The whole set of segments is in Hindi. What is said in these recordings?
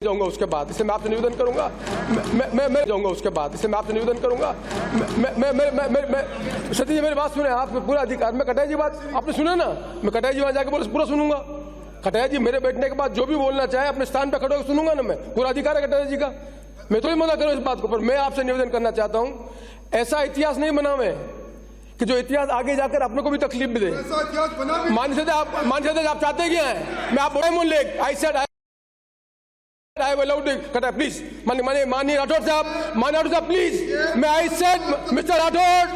जाऊंगा उसके बाद, इससे मैं आपसे निवेदन करूंगा, मैं जाऊंगा उसके बाद, इससे मैं आपसे निवेदन करूंगा, मैं सती जी मेरी बात सुने, आप पूरा अधिकार, मैं कटाई जी बात आपने सुना ना, मैं कटाई जी वहां जाके बोले पूरा सुनूंगा। कटाई जी मेरे बैठने के बाद जो भी बोलना चाहे अपने स्थान पर खड़े होकर सुनूंगा ना, मैं पूरा अधिकार है कटाई जी का, मैं तो ही मना करूँ इस बात को। पर मैं आपसे निवेदन करना चाहता हूँ, ऐसा इतिहास नहीं बनावे कि जो इतिहास आगे जाकर अपने को भी तकलीफ भी दे। मान से आप चाहते क्या है, मैं आप बड़े मूल्य I said I will allow कटा प्लीज माननीय राठौड़ साहब प्लीज, मैं I said mister Rathore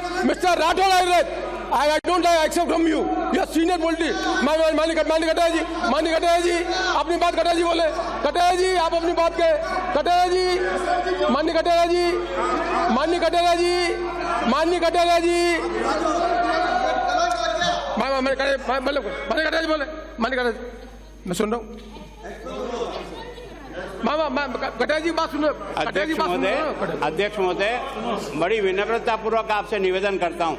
I don't accept from you are senior politician। माननीय कटारिया जी अपनी बात, कटारिया जी बोले, कटारिया जी आप अपनी बात कहे, कटारिया जी माननीय कटारिया जी मैं सुन रहा हूँ। अध्यक्ष महोदय, बड़ी विनम्रता पूर्वक आपसे निवेदन करता हूं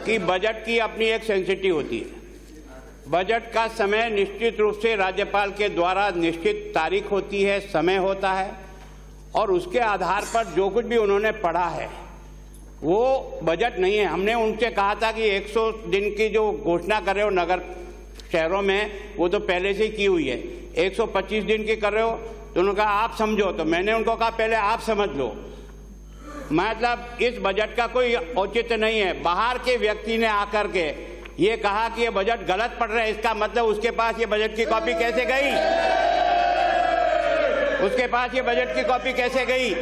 कि बजट की अपनी एक सेंसिटिव होती है। बजट का समय निश्चित रूप से राज्यपाल के द्वारा निश्चित तारीख होती है, समय होता है, और उसके आधार पर जो कुछ भी उन्होंने पढ़ा है वो बजट नहीं है। हमने उनसे कहा था कि 100 दिन की जो घोषणा कर रहे हो नगर शहरों में, वो तो पहले से ही की हुई है। 125 दिन की कर रहे हो तो उन्होंने कहा आप समझो, तो मैंने उनको कहा पहले आप समझ लो। मतलब इस बजट का कोई औचित्य नहीं है। बाहर के व्यक्ति ने आकर के ये कहा कि ये बजट गलत पढ़ रहे हैं, इसका मतलब उसके पास ये बजट की कॉपी कैसे गई, उसके पास ये बजट की कॉपी कैसे गई।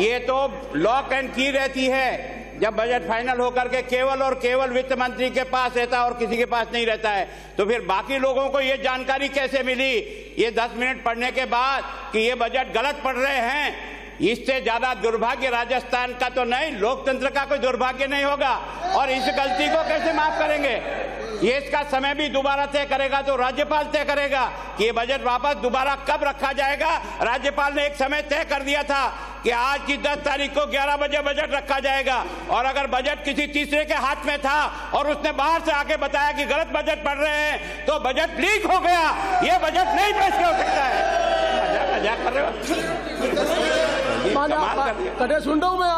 ये तो लॉक एंड की रहती है। जब बजट फाइनल होकर के केवल और केवल वित्त मंत्री के पास रहता है और किसी के पास नहीं रहता है, तो फिर बाकी लोगों को ये जानकारी कैसे मिली ये 10 मिनट पढ़ने के बाद कि ये बजट गलत पढ़ रहे हैं। इससे ज्यादा दुर्भाग्य राजस्थान का तो नहीं, लोकतंत्र का कोई दुर्भाग्य नहीं होगा। और इस गलती को कैसे माफ करेंगे, ये इसका समय भी दोबारा तय करेगा तो राज्यपाल तय करेगा कि ये बजट वापस दोबारा कब रखा जाएगा। राज्यपाल ने एक समय तय कर दिया था कि आज की 10 तारीख को 11 बजे बजट रखा जाएगा, और अगर बजट किसी तीसरे के हाथ में था और उसने बाहर से आके बताया कि गलत बजट पढ़ रहे हैं तो बजट लीक हो गया। ये बजट नहीं पेश हो सकता है। मजाक कर रहे हो? कटे सुन रहा हूँ मैं,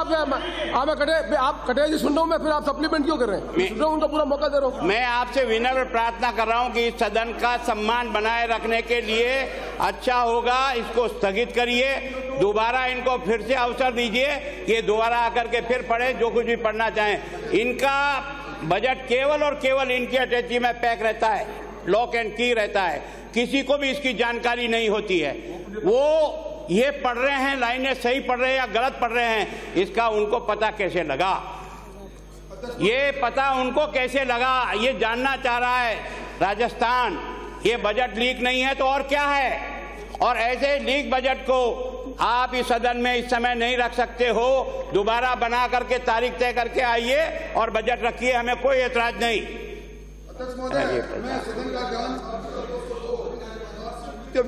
आप कटे जी सुन रहा हूँ मैं, फिर आप सप्लीमेंट क्यों कर रहे हैं? सुन रहा हूँ, उनका पूरा मौका दे रहा हूँ। मैं आपसे विनम्र प्रार्थना कर रहा हूँ कि इस सदन का सम्मान बनाए रखने के लिए अच्छा होगा इसको स्थगित करिए, दोबारा इनको फिर से अवसर दीजिए कि दोबारा आकर के फिर पढ़े जो कुछ भी पढ़ना चाहें। इनका बजट केवल और केवल इनकी अटैची में पैक रहता है, लॉक एंड की रहता है, किसी को भी इसकी जानकारी नहीं होती है। वो ये पढ़ रहे हैं, लाइनें सही पढ़ रहे हैं या गलत पढ़ रहे हैं, इसका उनको पता कैसे लगा, ये पता उनको कैसे लगा, ये जानना चाह रहा है राजस्थान। ये बजट लीक नहीं है तो और क्या है? और ऐसे लीक बजट को आप इस सदन में इस समय नहीं रख सकते हो। दोबारा बना करके तारीख तय करके आइए और बजट रखिए, हमें कोई ऐतराज नहीं। एक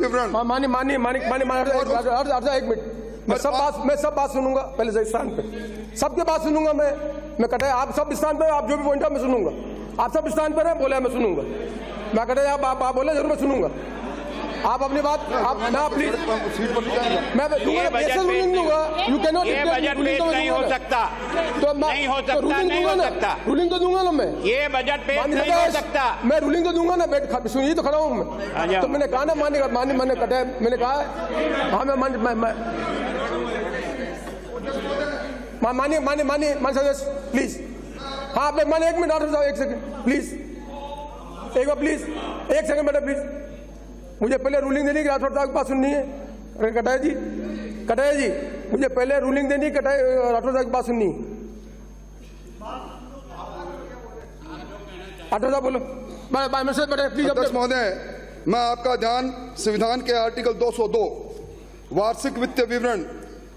मिनट, मैं सब बात सुनूंगा, पहले स्थान पे सबके बात सुनूंगा। मैं कटे आप सब स्थान पे, आप जो भी पॉइंट है मैं सुनूंगा। आप सब स्थान पर है, बोले मैं सुनूंगा। मैं कटे आप बोले जरूर मैं सुनूंगा। आप अपनी बात मैं प्लीज मैं दूंगा। यू कैन नॉट, ये बजट पेश नहीं हो सकता, तो नहीं हो सकता, नहीं हो सकता। रूलिंग तो दूंगा ना मैं, ये बजट पेश नहीं हो सकता। मैं रूलिंग तो दूंगा ना, बैठ सुनिए तो खड़ा हूँ मैं। तो मैंने कहा ना मैंने कटा, मैंने कहा हाँ मैं मानिए प्लीज। हाँ मानिए, 1 मिनट डॉक्टर साहब, 1 सेकंड प्लीज, एक बार प्लीज, 1 सेकंड बेटा प्लीज। मुझे पहले रूलिंग देनी कि राठौड़ साहब के पास सुननी है। अरे कटारिया जी मुझे पहले रूलिंग देनी, राठौड़ साहब के पास सुननी। राठौड़ साहब बोलो। अध्यक्ष महोदय, मैं आपका ध्यान संविधान के आर्टिकल 202 वार्षिक वित्तीय विवरण,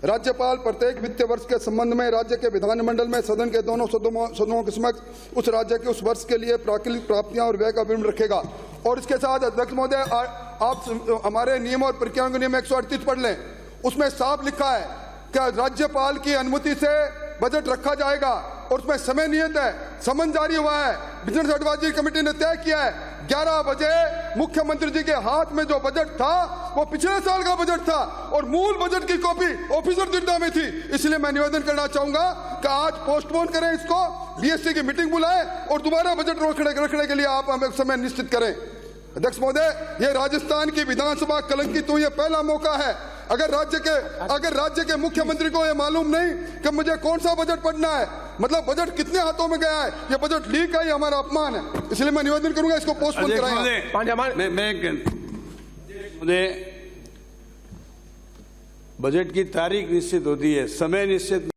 राज्यपाल प्रत्येक वित्तीय वर्ष के संबंध में राज्य के विधानमंडल में सदन के दोनों सदनों के समक्ष उस राज्य के उस वर्ष के लिए प्राकृतिक प्राप्तियां और व्यय का विवरण रखेगा। और इसके साथ अध्यक्ष महोदय, आप हमारे नियम और प्रक्रियाओं के नियम 138 पढ़ लें, उसमें साफ लिखा है कि राज्यपाल की अनुमति से बजट रखा जाएगा और उसमें समय नियत है, समन जारी हुआ है। बिजनेस एडवाइजरी कमेटी ने तय किया है 11 बजे मुख्यमंत्री जी के हाथ में जो बजट था वो पिछले साल का बजट था और मूल बजट की कॉपी ऑफिसर दिड्डा में थी। इसलिए मैं निवेदन करना चाहूंगा कि आज पोस्टपोन करें इसको, बीएससी की मीटिंग बुलाएं और दोबारा बजट रखने के लिए आप हमें समय निश्चित करें। अध्यक्ष महोदय, ये राजस्थान की विधानसभा कलंकित हुई, ये पहला मौका है। अगर राज्य के मुख्यमंत्री को ये मालूम नहीं कि मुझे कौन सा बजट पढ़ना है, मतलब बजट कितने हाथों में गया है, ये बजट लीक है, ये हमारा अपमान है। इसलिए मैं निवेदन करूंगा इसको पोस्टपोन कराएं। बजट की तारीख निश्चित होती है, समय निश्चित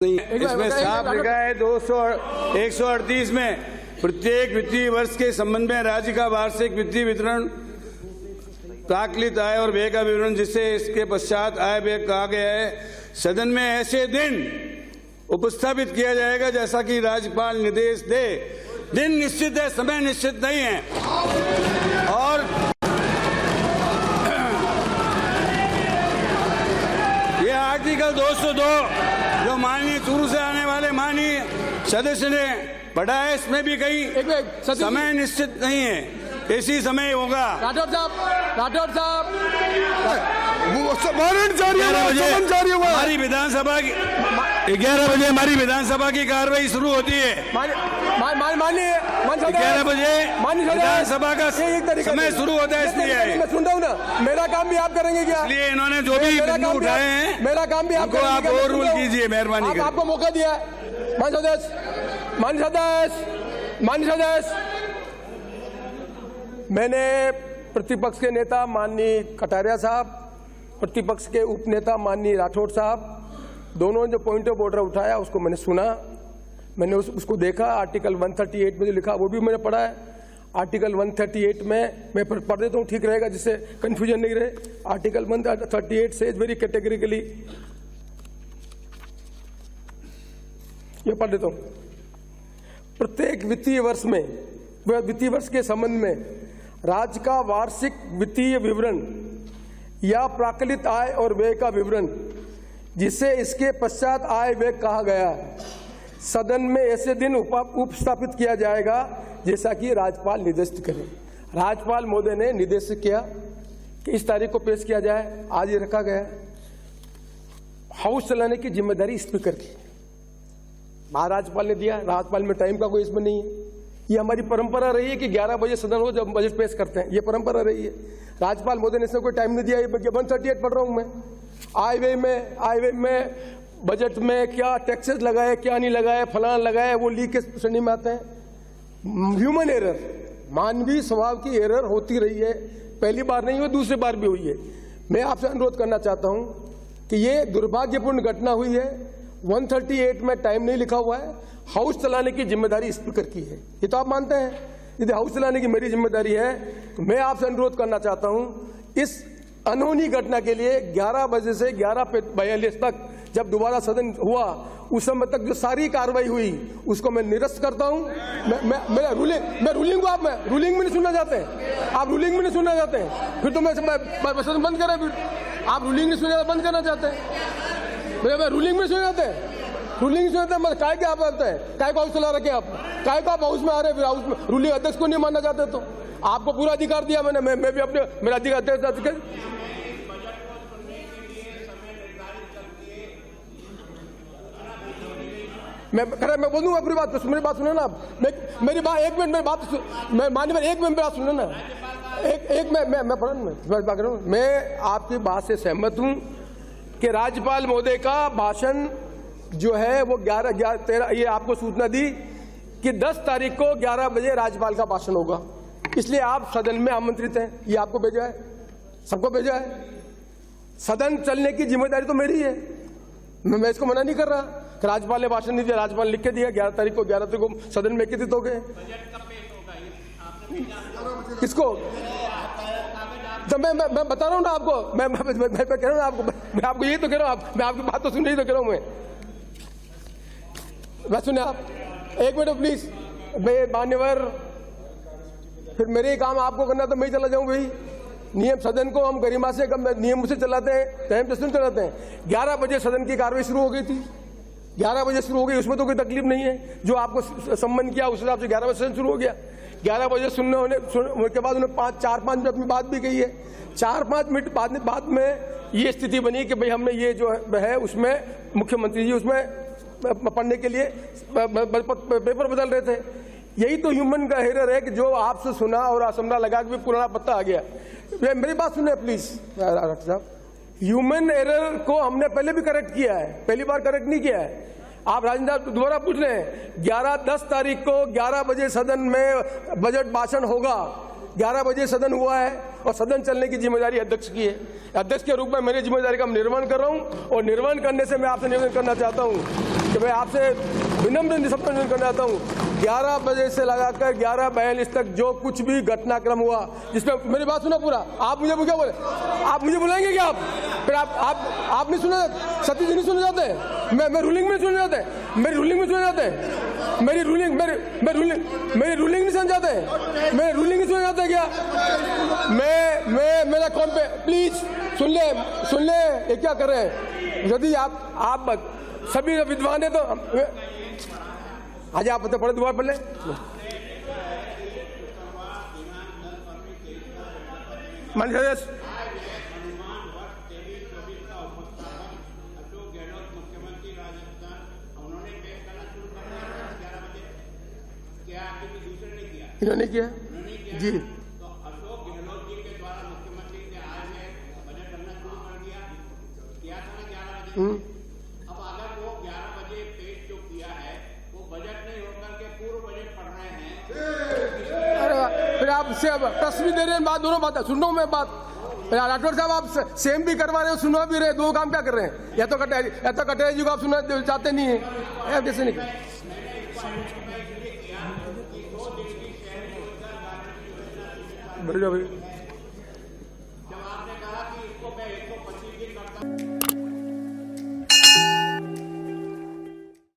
नहीं। इसमें साफ लिखा है 138 में प्रत्येक वित्तीय वर्ष के संबंध में राज्य का वार्षिक वित्तीय वितरण, प्राकलित आय और व्यय का विवरण, जिसे इसके पश्चात आय व्यय कहा गया है, सदन में ऐसे दिन उपस्थापित किया जाएगा जैसा कि राज्यपाल निर्देश दे। दिन निश्चित है, समय निश्चित नहीं है। और ये आर्टिकल 202 जो माननीय शुरू से आने वाले माननीय सदस्य ने पढ़ा है, इसमें भी कहीं समय निश्चित नहीं है, इसी समय होगा। राठौर साहब हमारी विधानसभा की 11 बजे हमारी विधानसभा की कार्रवाई शुरू होती है। 11 बजे विधानसभा का समय शुरू होता है, इसलिए मैं सुन रहा हूँ ना, मेरा काम भी आप करेंगे क्या? इसलिए इन्होंने जो भी बिंदु उठाए हैं, मेरा काम भी आप आप और रूल कीजिए, मेहरबानी करके। आपको मौका दिया। माननीय सदस्य, मैंने प्रतिपक्ष के नेता माननीय कटारिया साहब, प्रतिपक्ष के उपनेता माननीय राठौड़ साहब, दोनों ने जो पॉइंट ऑफ ऑर्डर उठाया उसको मैंने सुना, मैंने उसको देखा। आर्टिकल 138 में जो लिखा वो भी मैंने पढ़ा है। आर्टिकल 138 में मैं पढ़ देता हूँ, ठीक रहेगा, जिससे कंफ्यूजन नहीं रहे। आर्टिकल 138 से वेरी कैटेगरिकली, ये पढ़ देता हूँ। प्रत्येक वित्तीय वर्ष के संबंध में राज्य का वार्षिक वित्तीय विवरण या प्राकलित आय और व्यय का विवरण, जिसे इसके पश्चात आय व्यय कहा गया, सदन में ऐसे दिन उपस्थापित किया जाएगा जैसा कि राज्यपाल निर्देशित करें। राज्यपाल महोदय ने निर्देशित किया कि इस तारीख को पेश किया जाए, आज ये रखा गया है। हाउस चलाने की जिम्मेदारी स्पीकर की, महाराज्यपाल ने दिया। राज्यपाल में टाइम का कोई इसमें नहीं है। ये हमारी परंपरा रही है कि 11 बजे सदन हो जब बजट पेश करते हैं, ये परंपरा रही है। राज्यपाल महोदय ने इसमें कोई टाइम नहीं दिया। 138 पढ़ रहा हूं मैं। आय व्यय में बजट में क्या टैक्सेस लगाए, क्या नहीं लगाए, फलान लगाए, वो लीक के श्रेणी में आते हैं। ह्यूमन एरर, मानवीय स्वभाव की एरर होती रही है, पहली बार नहीं हुई, दूसरी बार भी हुई है। मैं आपसे अनुरोध करना चाहता हूं कि ये दुर्भाग्यपूर्ण घटना हुई है। 138 में टाइम नहीं लिखा हुआ है। हाउस चलाने की जिम्मेदारी स्पीकर की है, ये तो आप मानते हैं। यदि हाउस चलाने की मेरी जिम्मेदारी है तो मैं आपसे अनुरोध करना चाहता हूं, इस अनहोनी घटना के लिए 11 बजे से 11:42 तक जब दोबारा सदन हुआ, उस समय तक जो सारी कार्रवाई हुई उसको मैं निरस्त करता हूं। मैं रूलिंग को आप रूलिंग में नहीं सुनना चाहते हैं, आप रूलिंग में नहीं सुनना चाहते हैं, फिर तो मैं सदन बंद करें। फिर आप रूलिंग नहीं सुनना, बंद करना चाहते हैं। मैं रूलिंग में सुन जाते हैं, रूलिंग सुन जाते हैं। काय क्या आप करते हैं, काय को हाउस चला रखे आप, काय को आप हाउस में आ रहे हैं, फिर हाउस में रूलिंग अध्यक्ष को नहीं मानना चाहते तो आपको पूरा अधिकार दिया मैंने, मैं भी अपने मेरा अधिकार अध्यक्ष। मैं बोलूंगा पूरी बात, मेरी बात सुनो ना आप। मेरी बात 1 मिनट, मेरी बात मैं मान्यवर 1 मिनट बात सुनो ना। मैं पढ़ रहा हूँ। मैं आपकी बात से सहमत हूं कि राज्यपाल महोदय का भाषण जो है वो 13 ये आपको सूचना दी कि 10 तारीख को 11 बजे राज्यपाल का भाषण होगा, इसलिए आप सदन में आमंत्रित हैं। ये आपको भेजा है, सबको भेजा है। सदन चलने की जिम्मेदारी तो मेरी है, मैं इसको मना नहीं कर रहा कि राज्यपाल ने भाषण नहीं दिया, राज्यपाल लिख के दिया 11 तारीख को सदन में एकत्रित हो गए। किसको? तो मैं बता रहा हूँ ना आपको, मैं कह रहा हूँ आपको, मैं आपको यही तो कह रहा हूँ, मैं आपकी बात तो सुन रही तो कह रहा हूँ मैं सुने आप। 1 मिनट प्लीज, मान्यवर, फिर मेरे ही काम आपको करना तो मैं ही चला जाऊं भाई। नियम सदन को हम गरिमा से नियम से चलाते हैं, टाइम से चलाते हैं। 11 बजे सदन की कार्रवाई शुरू हो गई थी, 11 बजे शुरू हो गई, उसमें तो कोई तकलीफ नहीं है। जो आपको सम्मन किया उस हिसाब से 11 बजे सदन शुरू हो गया। 11 बजे सुनने होने के बाद उन्हें 4-5 मिनट अपनी बात भी कही है। 4-5 मिनट बाद में ये स्थिति बनी कि भाई हमने ये जो है उसमें मुख्यमंत्री जी उसमें पढ़ने के लिए पेपर बदल रहे थे। यही तो ह्यूमन का एरर है कि जो आपसे सुना और असमरा लगा कि पुराना पत्ता आ गया। मेरी बात सुने प्लीज डॉक्टर साहब, ह्यूमन एरर को हमने पहले भी करेक्ट किया है, पहली बार करेक्ट नहीं किया है। आप राजेंद्र दोबारा पूछ रहे हैं। 10 तारीख को 11 बजे सदन में बजट भाषण होगा, 11 बजे सदन हुआ है और सदन चलने की जिम्मेदारी अध्यक्ष की है। अध्यक्ष के रूप में मेरी जिम्मेदारी का निर्वहन कर रहा हूं और निर्वहन करने से मैं आपसे निवेदन करना चाहता हूं कि मैं आपसे विनम्र निवेदन करना चाहता हूं। 11 बजे से लगाकर 11:42 तक जो कुछ भी घटनाक्रम हुआ, जिसमें मेरी बात सुना पूरा, आप मुझे क्या बोले, आप मुझे बुलाएंगे क्या? आप फिर आप नहीं सुने, सतीश जी नहीं सुने जाते हैं, मैं रूलिंग में सुने जाते हैं, मेरी रूलिंग में सुने जाते हैं, मेरी रूलिंग नहीं सुन जाते हैं, मेरी रूलिंग नहीं सुने जाते क्या? मैं मेरा कौन पे प्लीज सुन ले ये क्या कर रहे हैं? यदि आप सभी विद्वान है तो आज आप पता पड़े दोबारा पढ़ ले। इन्होंने किया जी। तो अशोक गहलोत जी के द्वारा मुख्यमंत्री ने आज बजट करना शुरू कर दिया, किया था ना 11 बजे। अब अगर वो 11 बजे पेश जो किया है वो बजट नहीं होकर के पूर्व बजट पढ़ रहे हैं। अरे फिर आप प्रश्न भी दे रहे हैं, बात दोनों बात सुन रहा हूँ मैं बात। राठौर साहब आप सेम भी करवा रहे हो, सुनवा भी रहे, दो काम क्या कर रहे हैं? या तो कटारिया जी को आप सुनना चाहते नहीं है, कैसे नहीं कर? भाई